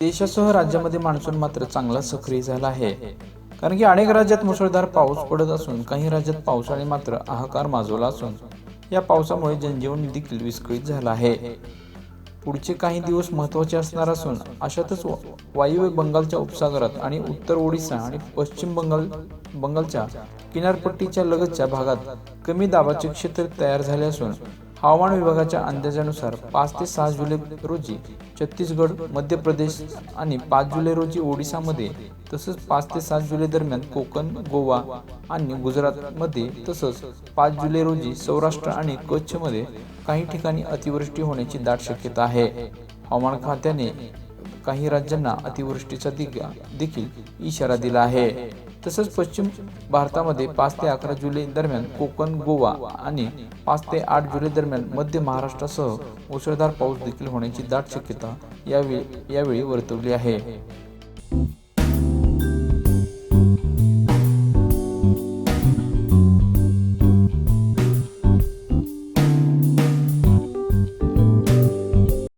देशासह राज्यामध्ये मान्सून मात्र चांगला सक्रिय झाला आहे, कारण की अनेक राज्यात मुसळधार पाऊस पडत असून काही राज्यात पावसाने मात्र हाहाकार माजवला असून या पावसामुळे जनजीवन देखील विस्कळीत झालं आहे। पुढचे काही दिवस महत्त्वाचे असणार असून अशातच वायव्य बंगालच्या उपसागरात आणि उत्तर ओडिशा आणि पश्चिम बंगालच्या किनारपट्टीच्या लगतच्या भागात कमी दाबाचे क्षेत्र तयार झाले असून हवामान विभागाच्या अंदाजानुसार 5 ते 6 जुलै रोजी छत्तीसगड, मध्य प्रदेश आणि 5 जुलै रोजी ओडिशामध्ये तसंच 5 ते 7 जुलै दरम्यान कोकण, गोवा आणि गुजरातमध्ये तसंच 5 जुलै रोजी सौराष्ट्र आणि कच्छमध्ये काही ठिकाणी अतिवृष्टी होण्याची दाट शक्यता आहे। हवामान खात्याने काही राज्यांना अतिवृष्टीचा देखील इशारा दिला आहे। तसंच पश्चिम भारतामध्ये 5 ते 11 जुलै दरम्यान कोकण, गोवा आणि 5 ते 8 जुलै दरम्यान मध्य महाराष्ट्रासह मुसळधार पाऊस देखील होण्याची दाट शक्यता यावेळी वर्तवली आहे।